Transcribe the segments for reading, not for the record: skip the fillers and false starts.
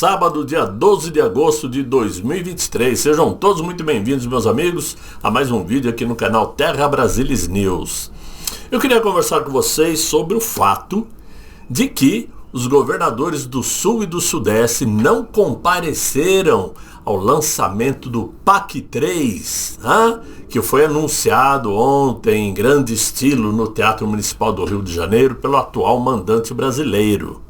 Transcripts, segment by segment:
sábado, dia 12 de agosto de 2023. Sejam todos muito bem-vindos, meus amigos, a mais um vídeo aqui no canal Terra Brasilis News. Eu queria conversar com vocês sobre o fato de que os governadores do Sul e do Sudeste não compareceram ao lançamento do PAC 3, que foi anunciado ontem em grande estilo no Teatro Municipal do Rio de Janeiro pelo atual mandante brasileiro.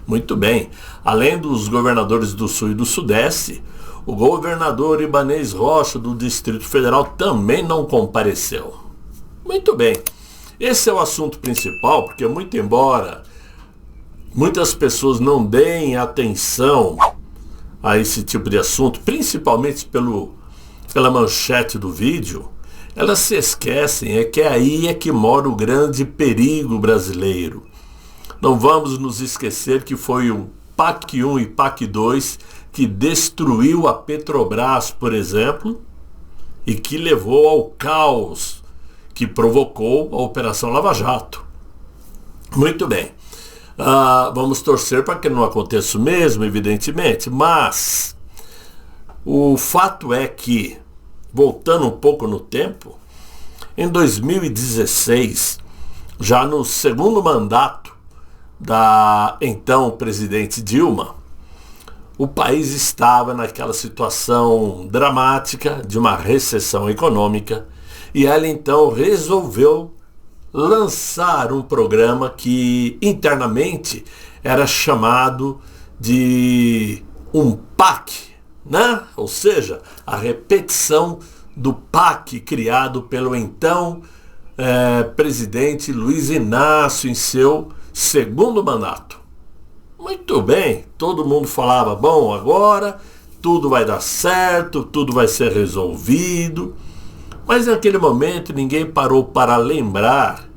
Muito bem, além dos governadores do Sul e do Sudeste, o governador Ibanez Rocha do Distrito Federal também não compareceu. Muito bem, esse é o assunto principal, porque muito embora muitas pessoas não deem atenção a esse tipo de assunto, principalmente pela manchete do vídeo, elas se esquecem que aí é que mora o grande perigo brasileiro. Não vamos nos esquecer que foi o PAC 1 e PAC 2 que destruiu a Petrobras, por exemplo, e que levou ao caos que provocou a Operação Lava Jato. Muito bem. Vamos torcer para que não aconteça o mesmo, evidentemente, mas o fato é que, voltando um pouco no tempo, em 2016, já no segundo mandato da então presidente Dilma, o país estava naquela situação dramática de uma recessão econômica e ela então resolveu lançar um programa que internamente era chamado de um PAC, Ou seja, a repetição do PAC criado pelo então presidente Luiz Inácio em seu segundo mandato. Muito bem, todo mundo falava, bom, agora tudo vai dar certo, tudo vai ser resolvido. Mas naquele momento ninguém parou para lembrar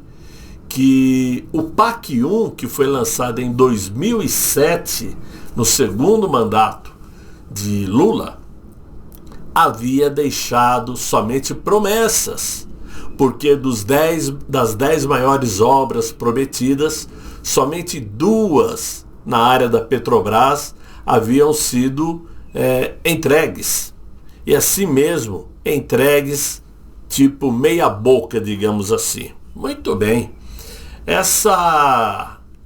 que o PAC 1, que foi lançado em 2007, no segundo mandato de Lula, havia deixado somente promessas, porque das 10 maiores obras prometidas, somente 2 na área da Petrobras haviam sido entregues. E assim mesmo, entregues tipo meia boca, digamos assim. Muito bem.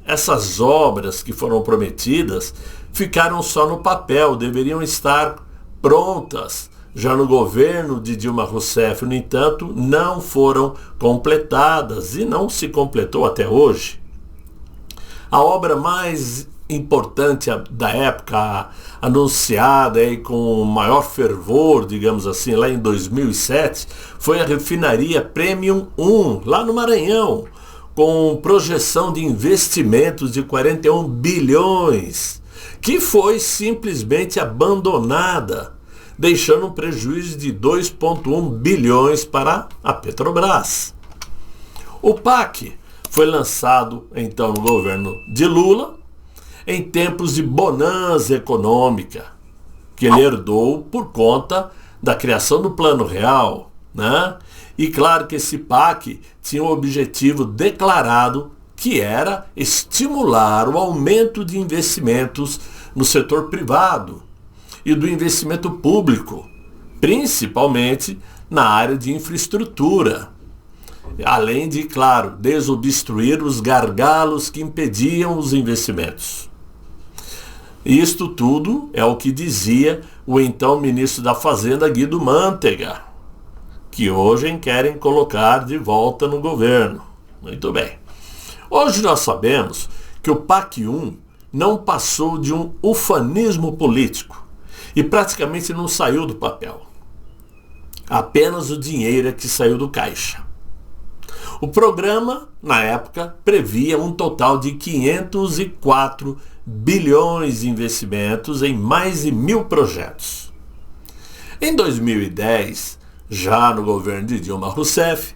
Essas obras que foram prometidas ficaram só no papel, deveriam estar prontas já no governo de Dilma Rousseff. No entanto, não foram completadas e não se completou até hoje. A obra mais importante da época, anunciada com maior fervor, digamos assim, lá em 2007, foi a refinaria Premium 1, lá no Maranhão, com projeção de investimentos de 41 bilhões, que foi simplesmente abandonada, deixando um prejuízo de 2,1 bilhões para a Petrobras. O PAC foi lançado então no governo de Lula, em tempos de bonança econômica, que ele herdou por conta da criação do Plano Real, E claro que esse PAC tinha um objetivo declarado, que era estimular o aumento de investimentos no setor privado e do investimento público, principalmente na área de infraestrutura, além de, claro, desobstruir os gargalos que impediam os investimentos. Isto tudo é o que dizia o então ministro da Fazenda, Guido Mantega, que hoje querem colocar de volta no governo. Muito bem. Hoje nós sabemos que o PAC 1 não passou de um ufanismo político e praticamente não saiu do papel. Apenas o dinheiro é que saiu do caixa. O programa, na época, previa um total de 504 bilhões de investimentos em mais de 1.000 projetos. Em 2010, já no governo de Dilma Rousseff,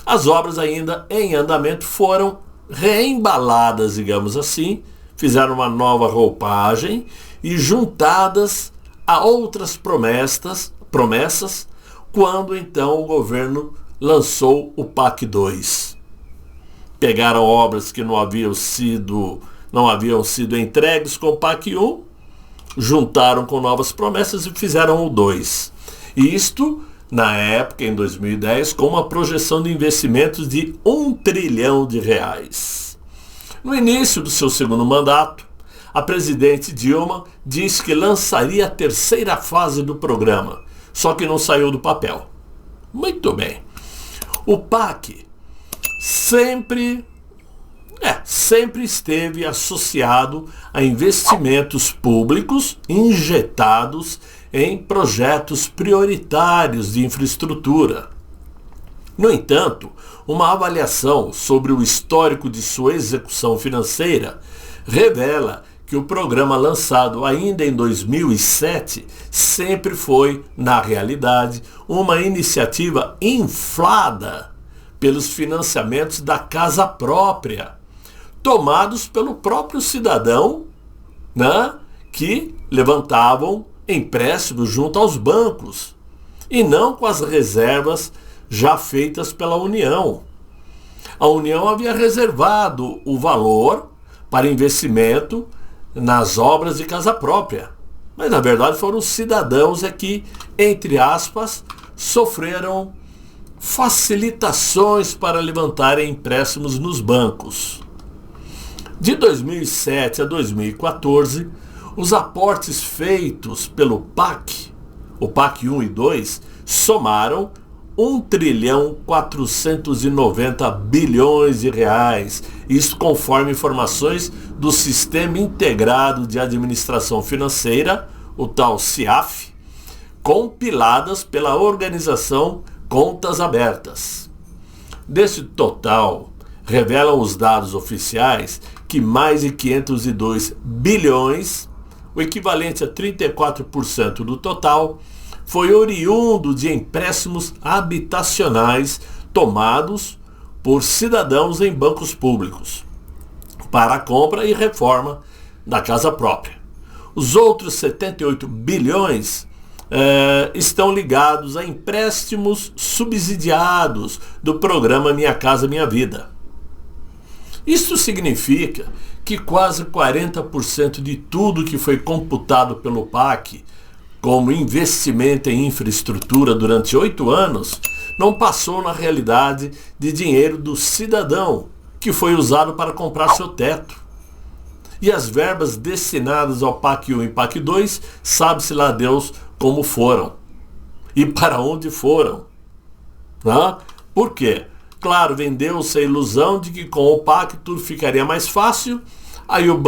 as obras ainda em andamento foram reembaladas, digamos assim, fizeram uma nova roupagem e juntadas a outras promessas, quando então o governo lançou o PAC 2. Pegaram obras que não haviam sido entregues com o PAC 1, juntaram com novas promessas e fizeram o 2. Isto, na época, em 2010, com uma projeção de investimentos de R$1 trilhão. No início do seu segundo mandato, a presidente Dilma disse que lançaria a terceira fase do programa, só que não saiu do papel. Muito bem. O PAC sempre esteve associado a investimentos públicos injetados em projetos prioritários de infraestrutura. No entanto, uma avaliação sobre o histórico de sua execução financeira revela que o programa lançado ainda em 2007 sempre foi, na realidade, uma iniciativa inflada pelos financiamentos da casa própria, tomados pelo próprio cidadão, né, que levantavam empréstimos junto aos bancos, e não com as reservas já feitas pela União. A União havia reservado o valor para investimento nas obras de casa própria, mas na verdade foram os cidadãos que, entre aspas, sofreram facilitações para levantarem empréstimos nos bancos. De 2007 a 2014, os aportes feitos pelo PAC, o PAC 1 e 2, somaram R$1,490 bilhões, isso conforme informações do Sistema Integrado de Administração Financeira, o tal CIAF, compiladas pela organização Contas Abertas. Desse total, revelam os dados oficiais que mais de 502 bilhões, o equivalente a 34% do total, foi oriundo de empréstimos habitacionais tomados por cidadãos em bancos públicos para a compra e reforma da casa própria. Os outros 78 bilhões estão ligados a empréstimos subsidiados do programa Minha Casa Minha Vida. Isso significa que quase 40% de tudo que foi computado pelo PAC como investimento em infraestrutura durante 8 anos, não passou na realidade de dinheiro do cidadão, que foi usado para comprar seu teto. E as verbas destinadas ao PAC 1 e PAC 2, sabe-se lá Deus como foram e para onde foram. Né? Por quê? Claro, vendeu-se a ilusão de que com o PAC tudo ficaria mais fácil, aí o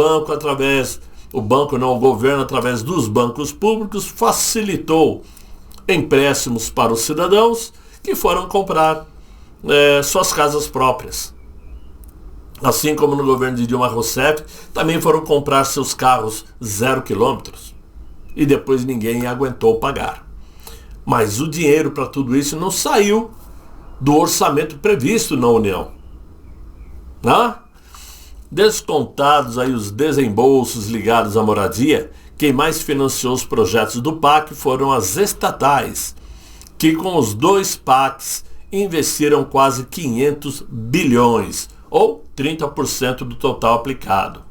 governo, através dos bancos públicos, facilitou empréstimos para os cidadãos que foram comprar suas casas próprias. Assim como no governo de Dilma Rousseff, também foram comprar seus carros 0 quilômetros e depois ninguém aguentou pagar. Mas o dinheiro para tudo isso não saiu do orçamento previsto na União. Né? Descontados aí os desembolsos ligados à moradia, quem mais financiou os projetos do PAC foram as estatais, que com os 2 PACs investiram quase 500 bilhões, ou 30% do total aplicado.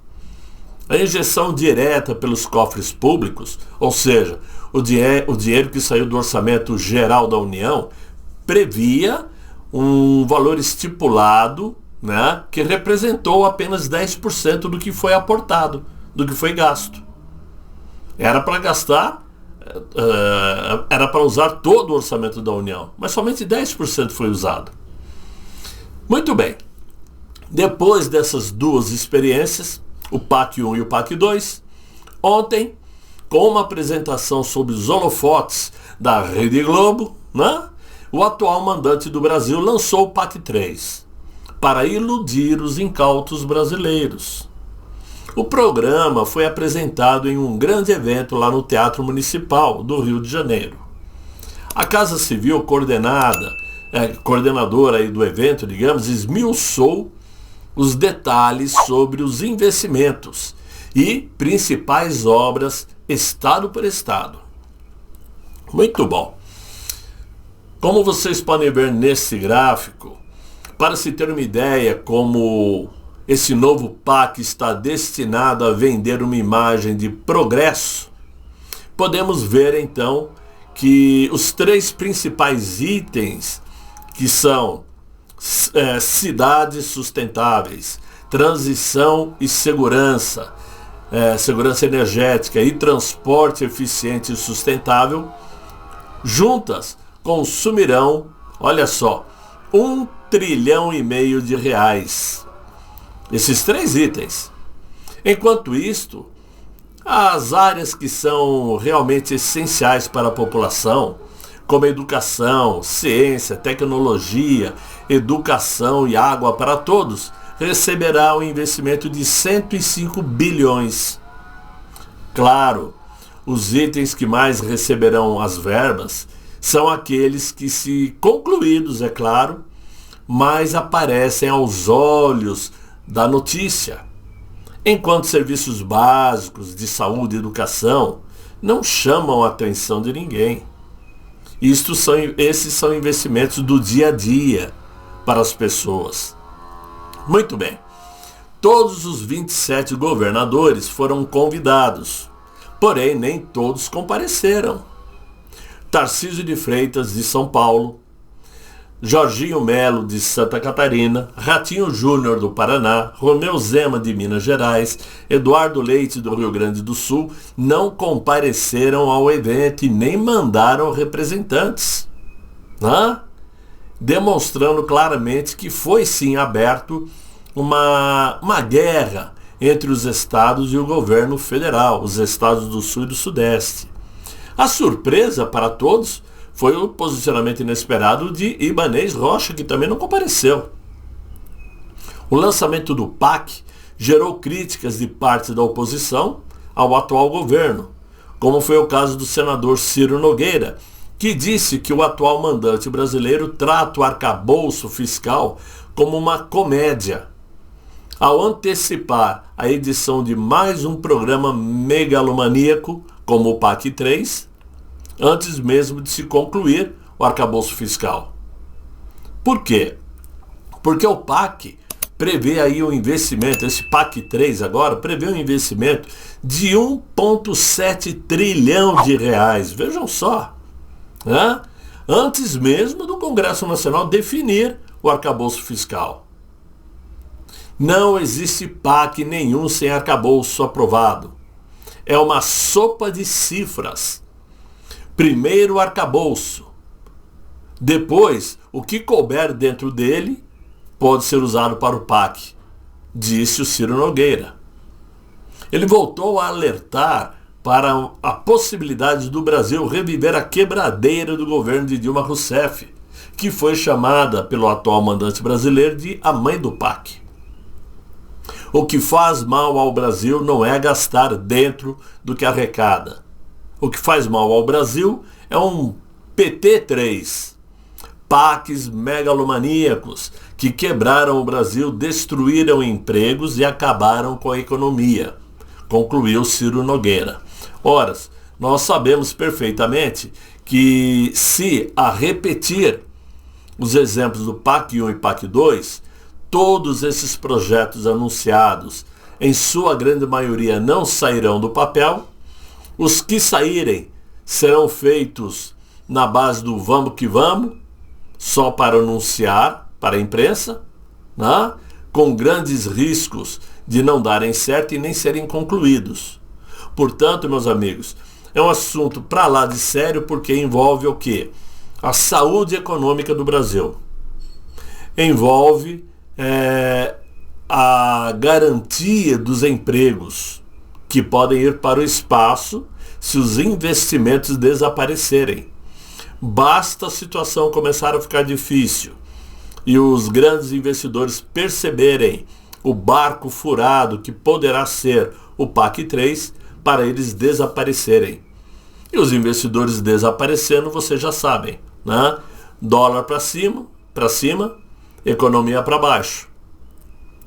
A injeção direta pelos cofres públicos, ou seja, o dinheiro que saiu do orçamento geral da União, previa um valor estipulado, né, que representou apenas 10% do que foi aportado, do que foi gasto. Era para gastar, era para usar todo o orçamento da União, mas somente 10% foi usado. Muito bem. Depois dessas duas experiências, o PAC 1 e o PAC 2, ontem, com uma apresentação sobre os holofotes da Rede Globo, né, o atual mandante do Brasil lançou o PAC 3 para iludir os incautos brasileiros. O programa foi apresentado em um grande evento lá no Teatro Municipal do Rio de Janeiro. A Casa Civil coordenadora aí do evento, digamos, esmiuçou os detalhes sobre os investimentos e principais obras estado por estado. Muito bom. Como vocês podem ver nesse gráfico, para se ter uma ideia como esse novo PAC está destinado a vender uma imagem de progresso, podemos ver então que os três principais itens, que são cidades sustentáveis, transição e segurança, segurança energética e transporte eficiente e sustentável, juntas consumirão, olha só, 1,5 trilhão de reais. Esses três itens. Enquanto isto, as áreas que são realmente essenciais para a população, como educação, ciência, tecnologia, educação e água para todos, receberá um investimento de 105 bilhões. Claro, os itens que mais receberão as verbas são aqueles que, se concluídos, é claro, mais aparecem aos olhos da notícia. Enquanto serviços básicos de saúde e educação não chamam a atenção de ninguém. Esses são investimentos do dia a dia para as pessoas. Muito bem. Todos os 27 governadores foram convidados, porém nem todos compareceram. Tarcísio de Freitas, de São Paulo, Jorginho Melo, de Santa Catarina, Ratinho Júnior, do Paraná, Romeu Zema, de Minas Gerais, Eduardo Leite, do Rio Grande do Sul, não compareceram ao evento e nem mandaram representantes, demonstrando claramente que foi sim aberto uma guerra entre os estados e o governo federal, os estados do Sul e do Sudeste. A surpresa para todos foi o posicionamento inesperado de Ibanez Rocha, que também não compareceu. O lançamento do PAC gerou críticas de parte da oposição ao atual governo, como foi o caso do senador Ciro Nogueira, que disse que o atual mandante brasileiro trata o arcabouço fiscal como uma comédia, ao antecipar a edição de mais um programa megalomaníaco, como o PAC 3, antes mesmo de se concluir o arcabouço fiscal. Por quê? Porque o PAC prevê aí um investimento, esse PAC 3 agora, prevê um investimento de 1,7 trilhão de reais. Vejam só, antes mesmo do Congresso Nacional definir o arcabouço fiscal. Não existe PAC nenhum sem arcabouço aprovado. É uma sopa de cifras. Primeiro o arcabouço. Depois, o que couber dentro dele pode ser usado para o PAC, disse o Ciro Nogueira. Ele voltou a alertar para a possibilidade do Brasil reviver a quebradeira do governo de Dilma Rousseff, que foi chamada pelo atual mandante brasileiro de a mãe do PAC. O que faz mal ao Brasil não é gastar dentro do que arrecada. O que faz mal ao Brasil é um PT3, PACs megalomaníacos que quebraram o Brasil, destruíram empregos e acabaram com a economia, concluiu Ciro Nogueira. Ora, nós sabemos perfeitamente que se a repetir os exemplos do PAC 1 e PAC 2, todos esses projetos anunciados, em sua grande maioria, não sairão do papel. Os que saírem serão feitos na base do vamos que vamos, só para anunciar para a imprensa, com grandes riscos de não darem certo e nem serem concluídos. Portanto, meus amigos, é um assunto para lá de sério, porque envolve o quê? A saúde econômica do Brasil. Envolve a garantia dos empregos, que podem ir para o espaço se os investimentos desaparecerem. Basta a situação começar a ficar difícil e os grandes investidores perceberem o barco furado que poderá ser o PAC 3 para eles desaparecerem. E os investidores desaparecendo, vocês já sabem, Dólar para cima, economia para baixo.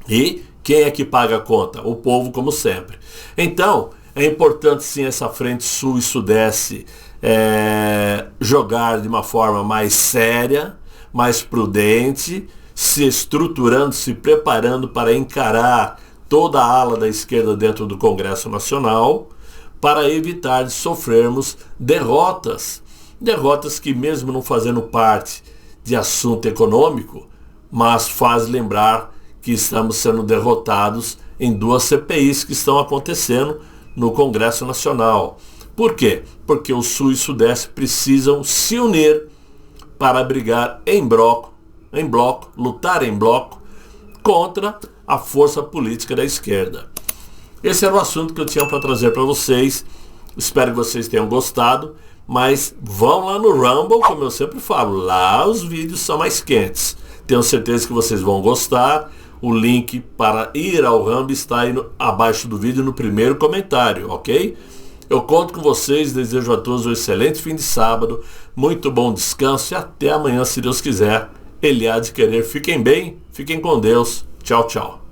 E quem é que paga a conta? O povo, como sempre. Então, é importante sim essa frente sul e sudeste jogar de uma forma mais séria, mais prudente, se estruturando, se preparando para encarar toda a ala da esquerda dentro do Congresso Nacional, para evitar de sofrermos derrotas. Derrotas que, mesmo não fazendo parte de assunto econômico, mas faz lembrar que estamos sendo derrotados em 2 CPIs que estão acontecendo no Congresso Nacional. Por quê? Porque o Sul e Sudeste precisam se unir para brigar em bloco, lutar em bloco contra a força política da esquerda. Esse era o assunto que eu tinha para trazer para vocês. Espero que vocês tenham gostado, mas vão lá no Rumble, como eu sempre falo, lá os vídeos são mais quentes. Tenho certeza que vocês vão gostar. O link para ir ao Rumble está aí abaixo do vídeo no primeiro comentário, ok? Eu conto com vocês, desejo a todos um excelente fim de sábado, muito bom descanso e até amanhã, se Deus quiser. Ele há de querer. Fiquem bem, fiquem com Deus. Tchau, tchau.